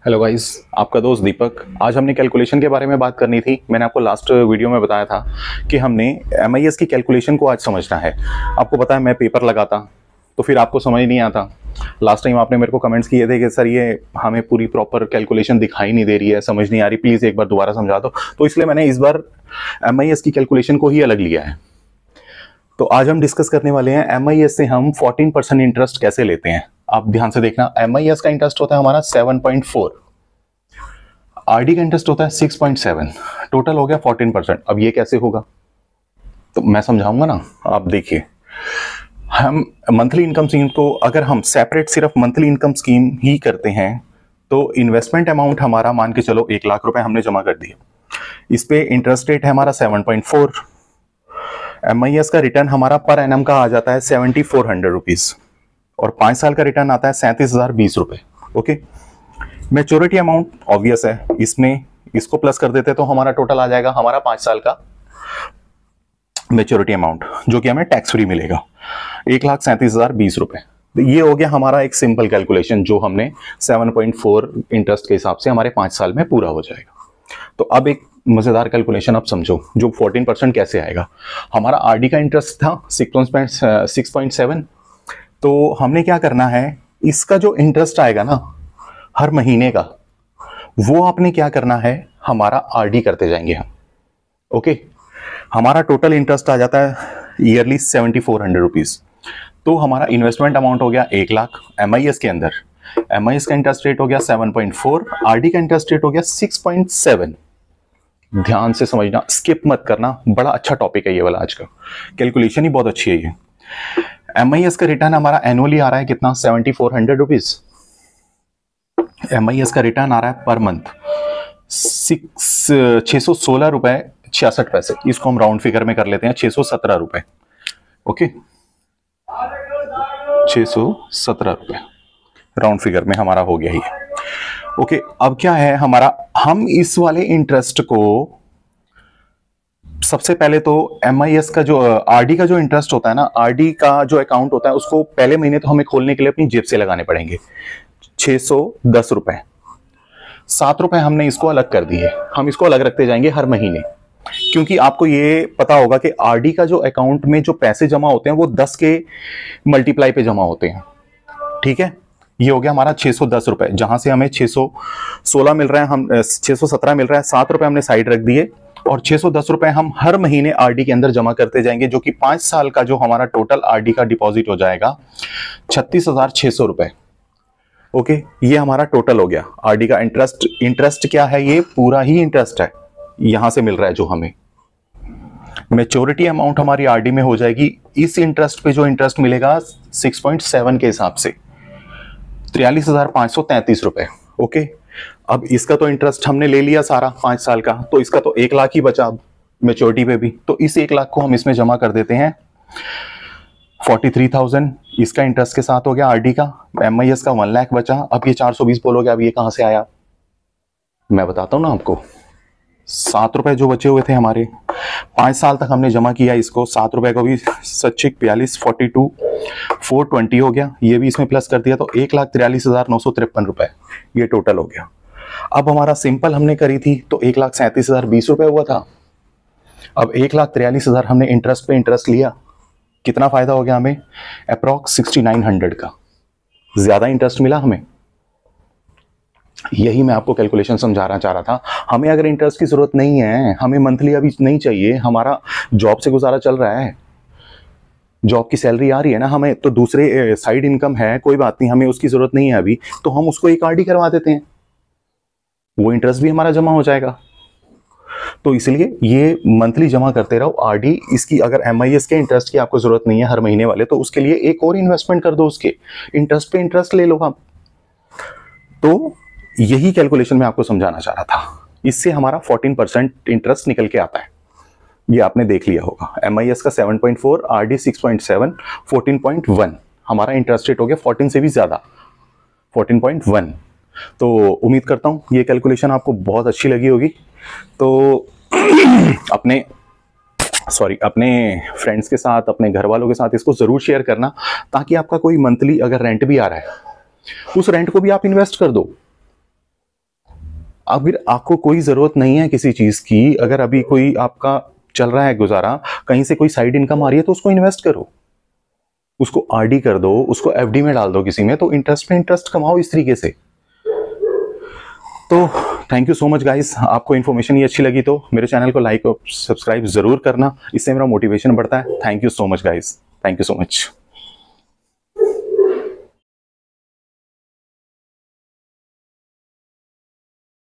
Hello guys, आपका दोस्त दीपक। आज हमने कैलकुलेशन के बारे में बात करनी थी। मैंने आपको लास्ट वीडियो में बताया था कि हमने एमआईएस की कैलकुलेशन को आज समझना है। आपको पता है मैं पेपर लगाता तो फिर आपको समझ नहीं आता। लास्ट टाइम आपने मेरे को कमेंट्स किए थे कि सर ये हमें पूरी प्रॉपर कैलकुलेशन दिखाई नहीं दे रही है, समझ नहीं आ रही, प्लीज़ एक बार दोबारा समझा दो। तो इसलिए मैंने इस बार एमआईएस की कैलकुलेशन को ही अलग लिया है। तो आज हम डिस्कस करने वाले हैं एमआईएस से हम 14% इंटरेस्ट कैसे लेते हैं। आप ध्यान से देखना, एमआईएस का इंटरेस्ट होता है हमारा 7.4, आरडी का इंटरेस्ट होता है 6.7, टोटल हो गया 14%। अब ये कैसे होगा तो मैं समझाऊंगा ना, आप देखिए। हम मंथली इनकम स्कीम को अगर हम सेपरेट सिर्फ मंथली इनकम स्कीम ही करते हैं तो इन्वेस्टमेंट अमाउंट हमारा मान के चलो 1 लाख रुपए हमने जमा कर दिया। इस पे इंटरेस्ट रेट है हमारा 7.4। एमआईएस का रिटर्न हमारा पर एनम का आ जाता है 7400 रुपीज और 5 साल का रिटर्न आता है 37,020 रुपए। ओके, मैच्योरिटी अमाउंट ऑब्वियस है, इसमें इसको प्लस कर देते तो हमारा टोटल आ जाएगा हमारा 5 साल का मैच्योरिटी अमाउंट, जो कि हमें टैक्स फ्री मिलेगा 1,37,020 रुपए। तो ये हो गया हमारा एक सिंपल कैलकुलेशन जो हमने 7.4 इंटरेस्ट के हिसाब से हमारे 5 साल में पूरा हो जाएगा। तो अब एक मजेदार कैलकुलेशन आप समझो, जो 14% कैसे आएगा। हमारा आरडी का इंटरेस्ट था 6.7, तो हमने क्या करना है, इसका जो इंटरेस्ट आएगा ना हर महीने का, वो आपने क्या करना है, हमारा आरडी करते जाएंगे हम। ओके, हमारा टोटल इंटरेस्ट आ जाता है ईयरली 7400 रुपीज। तो हमारा इन्वेस्टमेंट अमाउंट हो गया 1 लाख एमआईएस के अंदर। एमआईएस का इंटरेस्ट रेट हो गया 7.4, आरडी का इंटरेस्ट रेट हो गया 6.7। ध्यान से समझना, स्किप मत करना, बड़ा अच्छा टॉपिक है ये वाला। आज का कैलकुलेशन ही बहुत अच्छी है ये। एमआईएस का रिटर्न हमारा एनुअली आ रहा है कितना, 7400 रुपीज। एमआईएस का रिटर्न आ रहा है पर मंथ 616 रुपए 66 पैसे। इसको हम राउंड फिगर में कर लेते हैं, 617 रुपए। ओके, 617 रुपए राउंड फिगर में हमारा हो गया ही। ओके, अब क्या है हमारा, हम इस वाले इंटरेस्ट को सबसे पहले तो एमआईएस का जो आरडी का जो इंटरेस्ट होता है ना, आरडी का जो अकाउंट होता है उसको पहले महीने तो हमें खोलने के लिए अपनी जेब से लगाने पड़ेंगे 610 रुपए। 7 रुपए हमने इसको अलग कर दिए, हम इसको अलग रखते जाएंगे हर महीने। क्योंकि आपको ये पता होगा कि आरडी का जो अकाउंट में जो पैसे जमा होते हैं वो 10 के मल्टीप्लाई पे जमा होते हैं। ठीक है, ये हो गया हमारा 610 रुपए, जहां से हमें 616 मिल रहा है, हम 617 मिल रहा है। 7 रुपए हमने साइड रख दिए और 610 रुपए हम हर महीने आरडी के अंदर जमा करते जाएंगे, जो कि 5 साल का जो हमारा टोटल आरडी का डिपॉजिट हो जाएगा 36,600 रुपए। ओके, ये हमारा टोटल हो गया आरडी का इंटरेस्ट। इंटरेस्ट क्या है, ये पूरा ही इंटरेस्ट है, यहां से मिल रहा है जो हमें। मैच्योरिटी अमाउंट हमारी आरडी में हो जाएगी इस इंटरेस्ट पे, जो इंटरेस्ट मिलेगा 6.7 के हिसाब से 43,533 रुपए। ओके, अब इसका तो इंटरेस्ट हमने ले लिया सारा 5 साल का, तो इसका तो 1 लाख ही बचा मैच्योरिटी पे भी। तो इस 1 लाख को हम इसमें जमा कर देते हैं। 43,000 इसका इंटरेस्ट के साथ हो गया आरडी का। एमआईएस का 1 लाख बचा। अब ये 420 बोलोगे, अब ये कहां से आया, मैं बताता हूं ना आपको। 7 रुपए जो बचे हुए थे हमारे, 5 साल तक हमने जमा किया इसको। 7 रुपए को भी 42 42 420 हो गया, ये भी इसमें प्लस कर दिया, तो 1,43,953 रुपए ये टोटल हो गया। अब हमारा सिंपल हमने करी थी तो 1,37,020 रुपए हुआ था। अब 1,43,000 हमने इंटरेस्ट पे इंटरेस्ट लिया, कितना फायदा हो गया हमें, अप्रॉक्स 6900 का ज्यादा इंटरेस्ट मिला हमें। यही मैं आपको कैलकुलेशन समझाना चाह रहा था। हमें अगर इंटरेस्ट की जरूरत नहीं है, हमें मंथली अभी नहीं चाहिए, हमारा जॉब से गुजारा चल रहा है, जॉब की सैलरी आ रही है ना हमें, तो दूसरे साइड इनकम है, कोई बात नहीं, हमें उसकी जरूरत नहीं है अभी, तो हम उसको एक आरडी करवा देते हैं, वो इंटरेस्ट भी हमारा जमा हो जाएगा। तो इसलिए ये मंथली जमा करते रहो आरडी। इसकी अगर एमआईएस के इंटरेस्ट की आपको जरूरत नहीं है हर महीने वाले, तो उसके लिए एक और इन्वेस्टमेंट कर दो, उसके इंटरेस्ट पे इंटरेस्ट ले लो आप। तो यही कैलकुलेशन मैं आपको समझाना चाह रहा था। इससे हमारा 14% इंटरेस्ट निकल के आता है, ये आपने देख लिया होगा। एमआईएस का 7.4, आरडी 6.7, 14.1 हमारा इंटरेस्ट रेट हो गया 14 से भी ज्यादा, 14.1। तो उम्मीद करता हूं ये कैलकुलेशन आपको बहुत अच्छी लगी होगी। तो अपने फ्रेंड्स के साथ, अपने घर वालों के साथ इसको जरूर शेयर करना, ताकि आपका कोई मंथली अगर रेंट भी आ रहा है, उस रेंट को भी आप इन्वेस्ट कर दो। अगर आपको कोई ज़रूरत नहीं है किसी चीज़ की, अगर अभी कोई आपका चल रहा है गुजारा, कहीं से कोई साइड इनकम आ रही है तो उसको इन्वेस्ट करो, उसको आरडी कर दो, उसको एफडी में डाल दो किसी में, तो इंटरेस्ट पे इंटरेस्ट कमाओ इस तरीके से। तो thank you so much guys, आपको इन्फॉर्मेशन ये अच्छी लगी तो मेरे चैनल को लाइक और सब्सक्राइब ज़रूर करना, इससे मेरा मोटिवेशन बढ़ता है। Thank you so much guys, thank you so much.